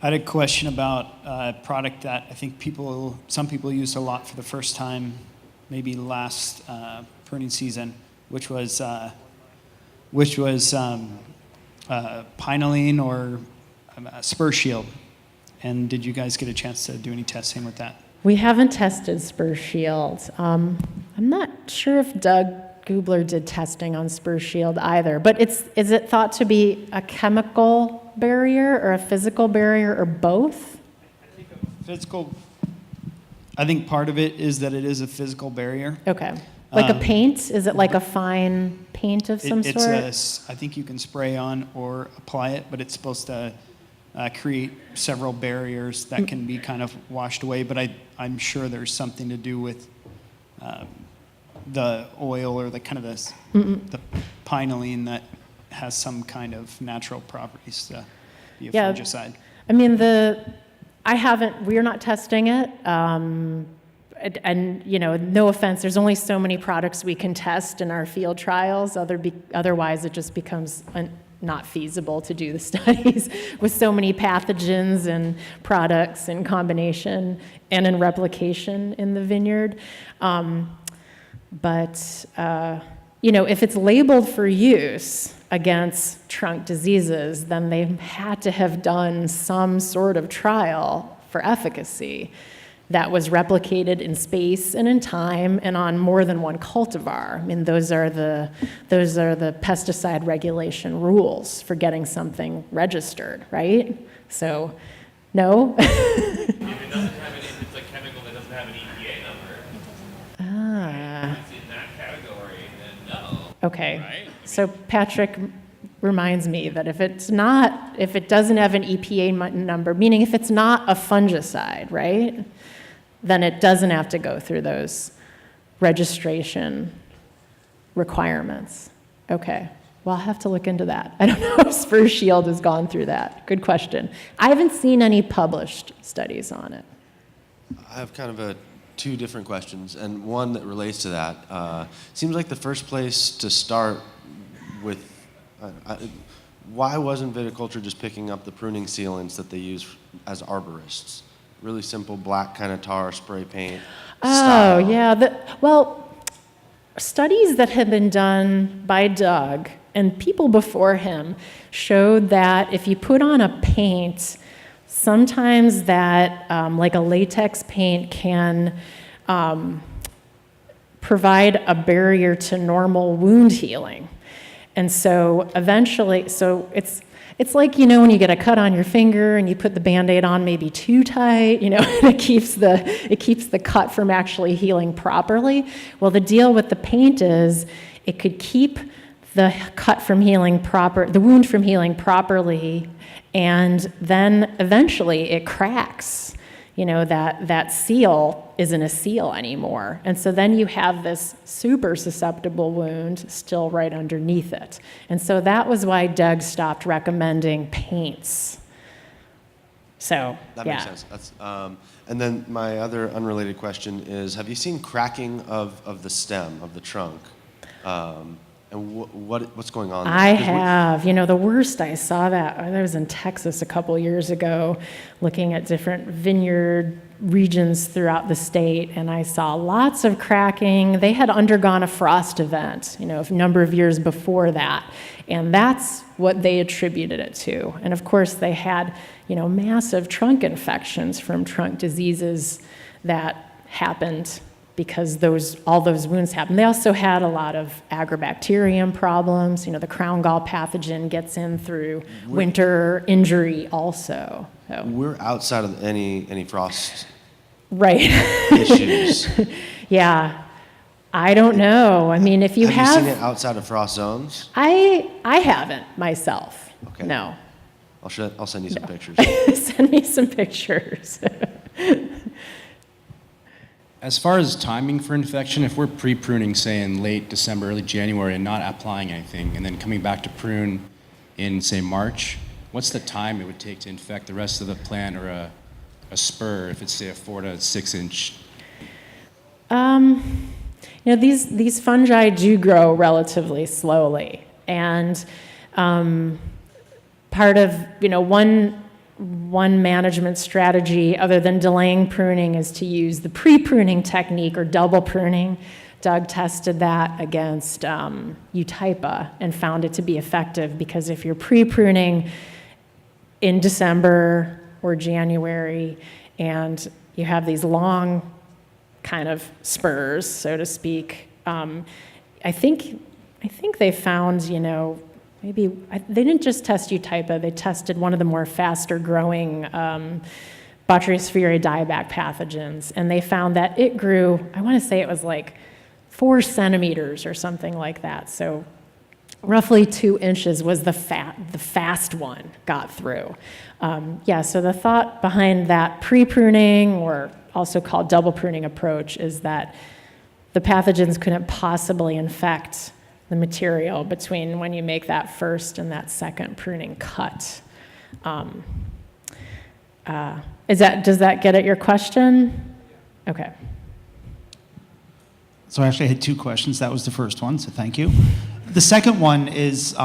I had a question about a product that I think some people used a lot for the first time, maybe last pruning season, which was Alene or Spur Shield. And did you guys get a chance to do any testing with that? We haven't tested Spur Shield. I'm not sure if Doug Gubler did testing on Spur Shield either, but is it thought to be a chemical barrier or a physical barrier or both? I think part of it is that it is a physical barrier. Okay. Like a paint? Is it like a fine paint of some sort? I think you can spray on or apply it, but it's supposed to create several barriers that can be kind of washed away. But I'm sure there's something to do with the oil or the kind of the Alene that has some kind of natural properties to be a fungicide. I mean, we're not testing it. And no offense, there's only so many products we can test in our field trials. Otherwise, it just becomes not feasible to do the studies with so many pathogens and products in combination and in replication in the vineyard. But if it's labeled for use against trunk diseases, then they had to have done some sort of trial for efficacy that was replicated in space and in time and on more than one cultivar. I mean, those are the pesticide regulation rules for getting something registered, right? So, no. If it doesn't have if it's a chemical that doesn't have an EPA number, if it's in that category, then no. Okay. Right? So Patrick reminds me that if it doesn't have an EPA number, meaning if it's not a fungicide, right, then it doesn't have to go through those registration requirements. Okay. Well, I'll have to look into that. I don't know if Spur Shield has gone through that. Good question. I haven't seen any published studies on it. I have kind of two different questions, and one that relates to that. Seems like the first place to start with, why wasn't viticulture just picking up the pruning sealants that they use as arborists? Really simple black kind of tar spray paint style. Oh, yeah. Studies that had been done by Doug and people before him showed that if you put on a paint, sometimes that, like a latex paint, can provide a barrier to normal wound healing. And so eventually, it's like, when you get a cut on your finger and you put the Band-Aid on maybe too tight, and it keeps the cut from actually healing properly. Well, the deal with the paint is it could keep the the wound from healing properly, and then eventually it cracks. That seal isn't a seal anymore. And so then you have this super susceptible wound still right underneath it. And so that was why Doug stopped recommending paints. So, that makes sense. That's, and then my other unrelated question is, have you seen cracking of the stem, of the trunk? And what's going on there? I have. The worst, I saw that. I was in Texas a couple years ago looking at different vineyard regions throughout the state, and I saw lots of cracking. They had undergone a frost event, a number of years before that, and that's what they attributed it to. And of course, they had, massive trunk infections from trunk diseases that happened because all those wounds happened. They also had a lot of agrobacterium problems. The crown gall pathogen gets in through winter injury also. So. We're outside of any frost issues. Yeah. I don't know. I mean, if you have... Have you seen it outside of frost zones? I haven't myself. Okay. No. I'll send you some pictures. Send me some pictures. As far as timing for infection, if we're pre-pruning, say, in late December, early January, and not applying anything, and then coming back to prune in, say, March, what's the time it would take to infect the rest of the plant or a spur if it's, say, a 4 to 6 inch? These fungi do grow relatively slowly, and part of one management strategy other than delaying pruning is to use the pre-pruning technique or double pruning. Doug tested that against Eutypa and found it to be effective, because if you're pre-pruning in December or January and you have these long kind of spurs, so to speak, I think they found, maybe they didn't just test Eutypa, they tested one of the more faster growing Botrytis dieback pathogens, and they found that it grew, I want to say it was like 4 centimeters or something like that. So roughly 2 inches was the fast one got through. So the thought behind that pre-pruning, or also called double pruning approach, is that the pathogens couldn't possibly infect the material between when you make that first and that second pruning cut. Does that get at your question? Okay. So I actually had 2 questions. That was the first one, so thank you. The second one is,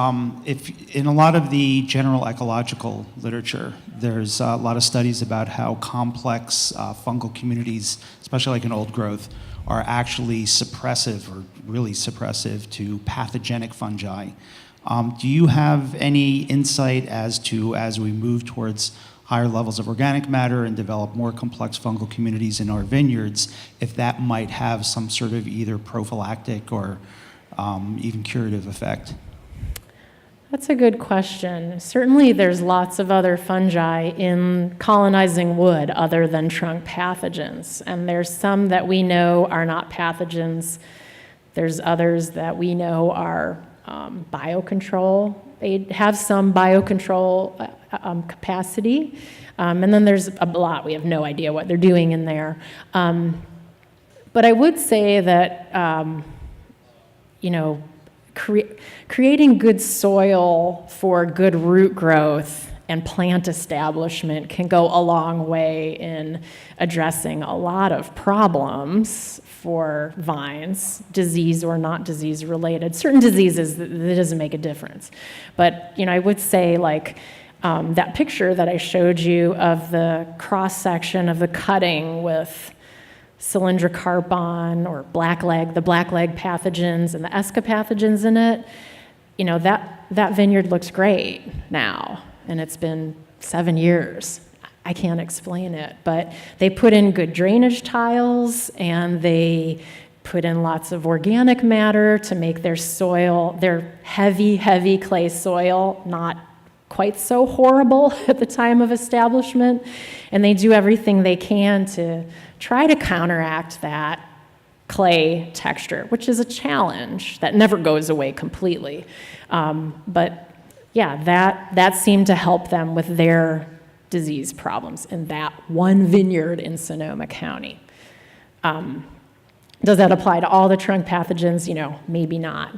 if in a lot of the general ecological literature, there's a lot of studies about how complex fungal communities, especially like in old growth, are actually suppressive, or really suppressive, to pathogenic fungi. Do you have any insight as we move towards higher levels of organic matter and develop more complex fungal communities in our vineyards, if that might have some sort of either prophylactic or even curative effect? That's a good question. Certainly there's lots of other fungi in colonizing wood other than trunk pathogens, and there's some that we know are not pathogens. There's others that we know are biocontrol. They have some biocontrol capacity, and then there's a lot we have no idea what they're doing in there. But I would say that creating good soil for good root growth and plant establishment can go a long way in addressing a lot of problems for vines, disease or not disease related. Certain diseases, that doesn't make a difference. But I would say, like, that picture that I showed you of the cross-section of the cutting with cylindrocarpon or the blackleg pathogens and the ESCA pathogens in it, that vineyard looks great now, and it's been 7 years. I can't explain it, but they put in good drainage tiles, and they put in lots of organic matter to make their soil, their heavy clay soil, not quite so horrible at the time of establishment, and they do everything they can to try to counteract that clay texture, which is a challenge that never goes away completely. But yeah, that seemed to help them with their disease problems in that one vineyard in Sonoma County. Does that apply to all the trunk pathogens? Maybe not.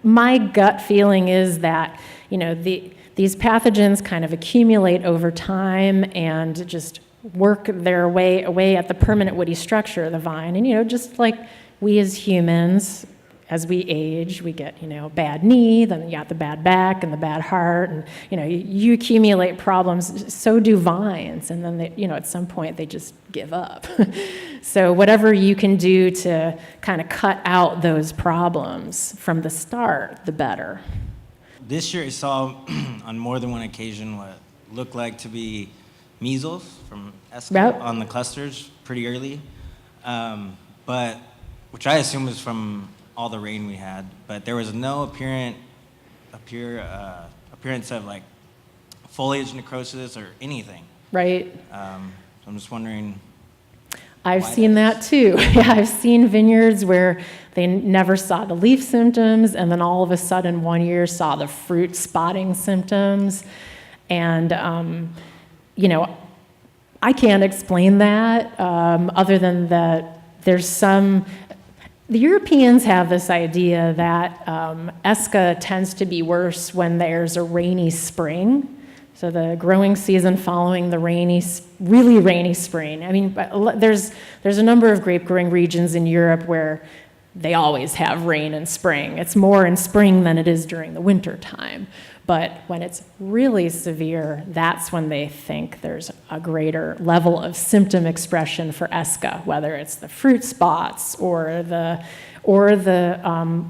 My gut feeling is that, these pathogens kind of accumulate over time and just work their way away at the permanent woody structure of the vine. And, just like we as humans, as we age, we get, bad knee, then you got the bad back and the bad heart, and, you accumulate problems, so do vines, and then they, at some point they just give up. So whatever you can do to kind of cut out those problems from the start, the better. This year I saw on more than one occasion what looked like to be measles from ESCA on the clusters pretty early, but which I assume was from all the rain we had, but there was no appearance of like foliage necrosis or anything. Right. So I'm just wondering. I've seen that too. Yeah, I've seen vineyards where they never saw the leaf symptoms, and then all of a sudden one year saw the fruit spotting symptoms. And, I can't explain that other than that the Europeans have this idea that ESCA tends to be worse when there's a rainy spring. So the growing season following the really rainy spring. I mean, there's a number of grape growing regions in Europe where they always have rain in spring. It's more in spring than it is during the winter time. But when it's really severe, that's when they think there's a greater level of symptom expression for ESCA, whether it's the fruit spots or the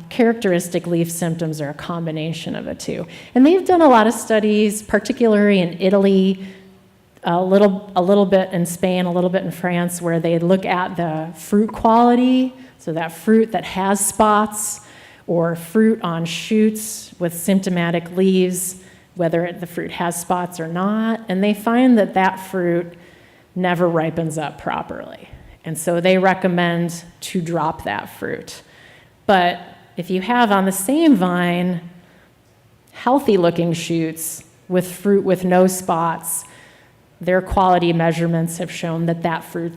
characteristic leaf symptoms, or a combination of the two. And they've done a lot of studies, particularly in Italy, a little bit in Spain, a little bit in France, where they look at the fruit quality, so that fruit that has spots, or fruit on shoots with symptomatic leaves, whether the fruit has spots or not, and they find that that fruit never ripens up properly. And so they recommend to drop that fruit. But if you have on the same vine healthy looking shoots with fruit with no spots, their quality measurements have shown that that fruit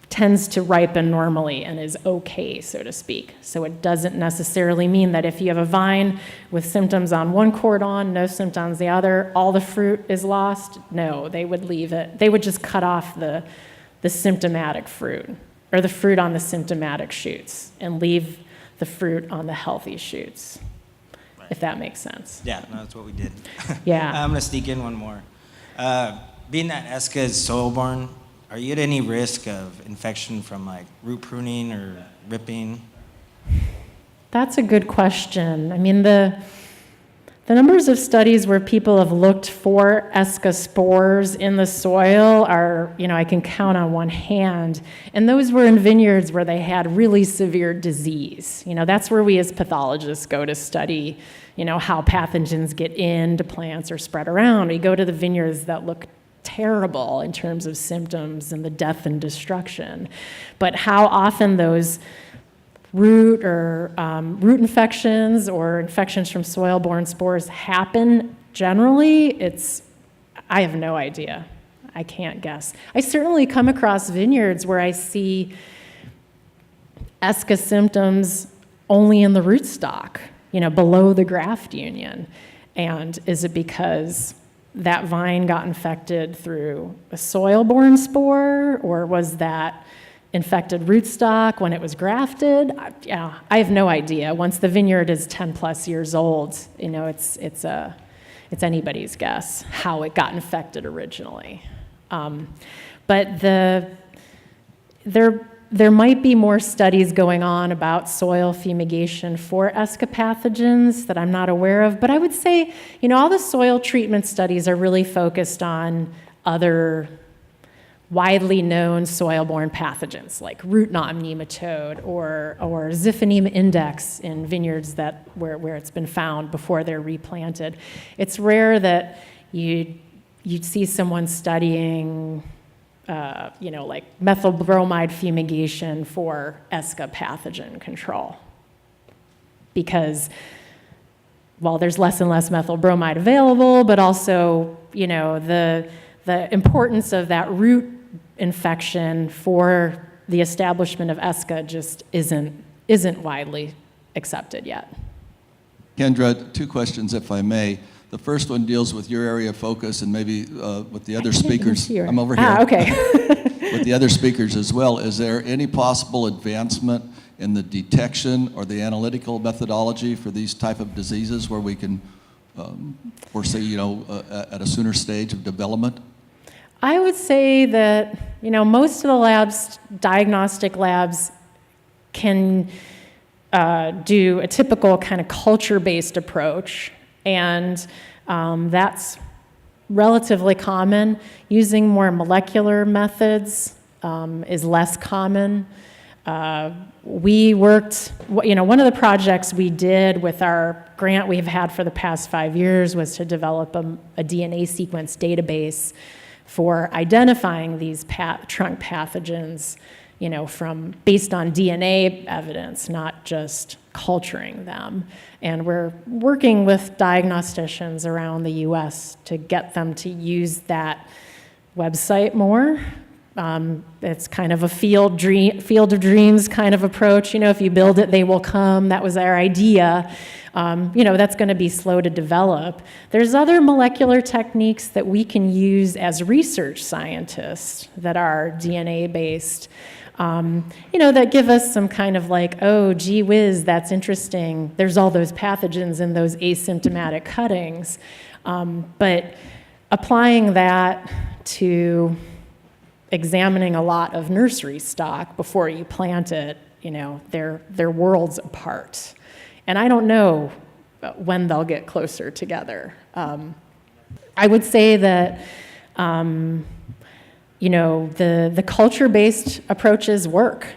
tends to ripen normally and is okay, so to speak. So it doesn't necessarily mean that if you have a vine with symptoms on one cordon, no symptoms on the other, all the fruit is lost. No, they would leave it. They would just cut off the symptomatic fruit, or the fruit on the symptomatic shoots, and leave the fruit on the healthy shoots, if that makes sense. Yeah, no, that's what we did. Yeah. I'm gonna sneak in one more. Being that ESCA is soil-borne, are you at any risk of infection from like root pruning or ripping? That's a good question. I mean, the numbers of studies where people have looked for ESCA spores in the soil are, I can count on one hand. And those were in vineyards where they had really severe disease. That's where we as pathologists go to study, how pathogens get into plants or spread around. We go to the vineyards that look terrible in terms of symptoms and the death and destruction. But how often those root infections or infections from soil-borne spores happen, generally, I have no idea. I can't guess. I certainly come across vineyards where I see ESCA symptoms only in the rootstock, below the graft union. And is it because that vine got infected through a soil-borne spore, or was that infected rootstock when it was grafted? I have no idea. Once the vineyard is 10 plus years old, it's anybody's guess how it got infected originally. But there might be more studies going on about soil fumigation for ESCA pathogens that I'm not aware of. But I would say, all the soil treatment studies are really focused on other widely known soil-borne pathogens like root knot nematode or Ziphonem index in vineyards where it's been found before they're replanted. It's rare that you'd see someone studying like methyl bromide fumigation for ESCA pathogen control. Because, there's less and less methyl bromide available, but also, the importance of that root infection for the establishment of ESCA just isn't widely accepted yet. Kendra, two questions, if I may. The first one deals with your area of focus and maybe with the other speakers. I'm over here. Okay. With the other speakers as well. Is there any possible advancement in the detection or the analytical methodology for these type of diseases where we can foresee, at a sooner stage of development? I would say that, most of the diagnostic labs can do a typical kind of culture-based approach. And that's relatively common. Using more molecular methods is less common. We worked, one of the projects we did with our grant we've had for the past 5 years was to develop a DNA sequence database for identifying these trunk pathogens, based on DNA evidence, not just culturing them. And we're working with diagnosticians around the US to get them to use that website more. It's kind of a field of dreams kind of approach. If you build it, they will come. That was our idea. That's going to be slow to develop. There's other molecular techniques that we can use as research scientists that are DNA-based. that give us some kind of like, oh, gee whiz, that's interesting. There's all those pathogens in those asymptomatic cuttings. But applying that to examining a lot of nursery stock before you plant it, they're worlds apart. And I don't know when they'll get closer together. I would say that, the culture-based approaches work,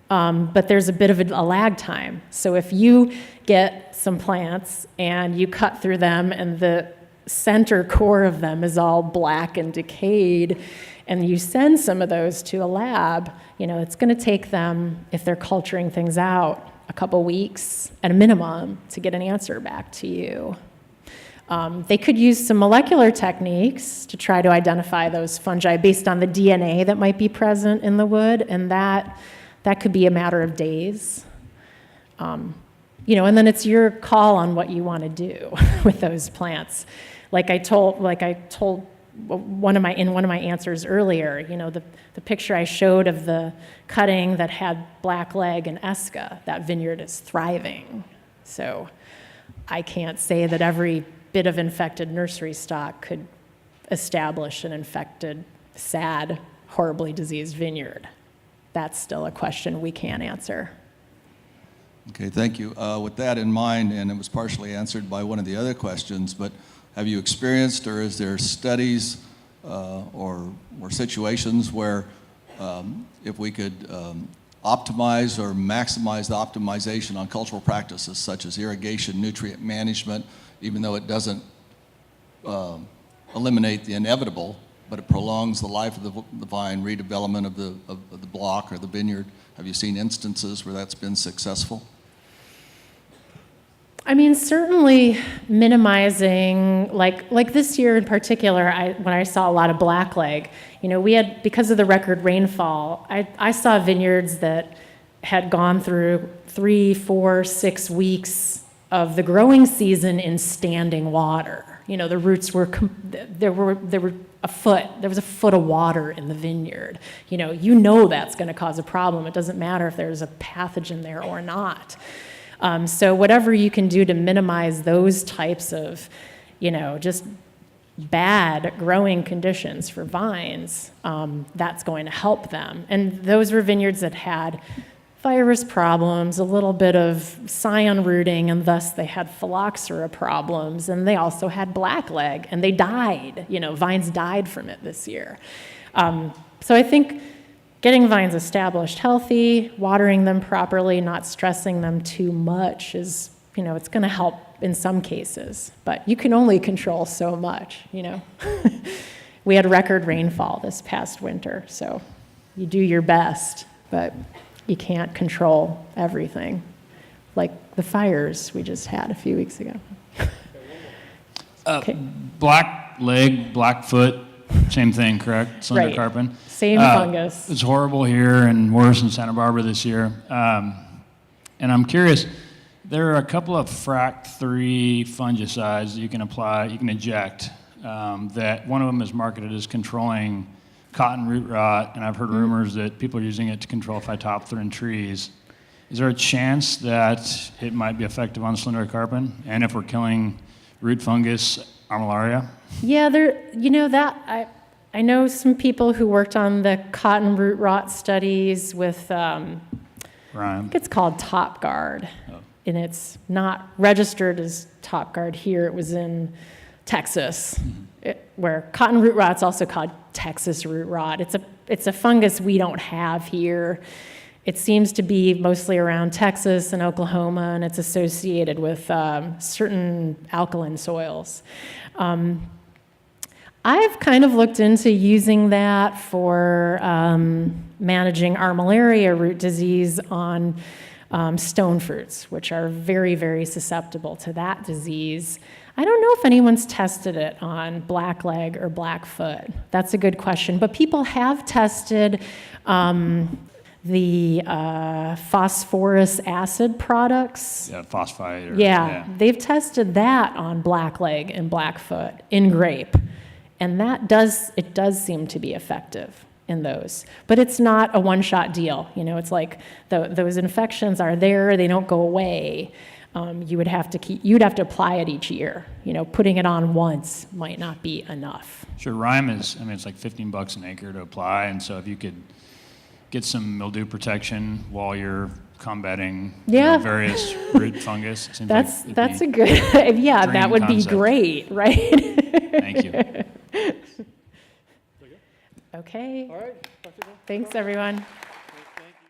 but there's a bit of a lag time. So if you get some plants and you cut through them and the center core of them is all black and decayed, and you send some of those to a lab, it's going to take them, if they're culturing things out, a couple weeks at a minimum to get an answer back to you. They could use some molecular techniques to try to identify those fungi based on the DNA that might be present in the wood, and that could be a matter of days. And then it's your call on what you want to do with those plants. Like I told one of my answers earlier, the picture I showed of the cutting that had blackleg and esca, that vineyard is thriving. So I can't say that every bit of infected nursery stock could establish an infected, sad, horribly diseased vineyard. That's still a question we can't answer. Okay, thank you. With that in mind, and it was partially answered by one of the other questions, but have you experienced, or is there studies or situations where if we could optimize or maximize the optimization on cultural practices such as irrigation, nutrient management, even though it doesn't eliminate the inevitable, but it prolongs the life of the vine, redevelopment of the block or the vineyard? Have you seen instances where that's been successful? I mean, certainly minimizing, like this year in particular, when I saw a lot of blackleg, we had, because of the record rainfall, I saw vineyards that had gone through 3, 4, 6 weeks of the growing season in standing water. The roots were, there was a foot of water in the vineyard. That's going to cause a problem. It doesn't matter if there's a pathogen there or not. So whatever you can do to minimize those types of, just bad growing conditions for vines, that's going to help them. And those were vineyards that had virus problems, a little bit of scion rooting, and thus they had phylloxera problems, and they also had blackleg, and they died. Vines died from it this year. So I think getting vines established healthy, watering them properly, not stressing them too much is, it's going to help in some cases, but you can only control so much, We had record rainfall this past winter, so you do your best, but you can't control everything, like the fires we just had a few weeks ago. Okay. Black leg, black foot, same thing, correct? Slender Right. carpin. Same fungus. It's horrible here and worse in Santa Barbara this year. And I'm curious, there are a couple of FRAC 3 fungicides that you can apply, you can inject, that one of them is marketed as controlling cotton root rot, and I've heard rumors that people are using it to control phytophthora in trees. Is there a chance that it might be effective on slender carpin? And if we're killing root fungus, armillaria? Yeah, I know some people who worked on the cotton root rot studies with, I think it's called Top Guard, and it's not registered as Top Guard here. It was in Texas, where cotton root rot's also called Texas root rot. It's a fungus we don't have here. It seems to be mostly around Texas and Oklahoma, and it's associated with certain alkaline soils. I've kind of looked into using that for managing armillaria root disease on stone fruits, which are very, very susceptible to that disease. I don't know if anyone's tested it on blackleg or blackfoot. That's a good question. But people have tested the phosphorus acid products. Yeah, phosphite. They've tested that on blackleg and blackfoot in grape. And it does seem to be effective. in those. But it's not a one-shot deal. You know, it's like those infections are there, they don't go away. You'd have to apply it each year. You know, putting it on once might not be enough. Sure, rime is, I mean, it's like $15 an acre to apply, and so if you could get some mildew protection while you're combating various root fungus, it seems that's a good, yeah, that would be great, right? Thank you. Okay. All right. Thanks, everyone.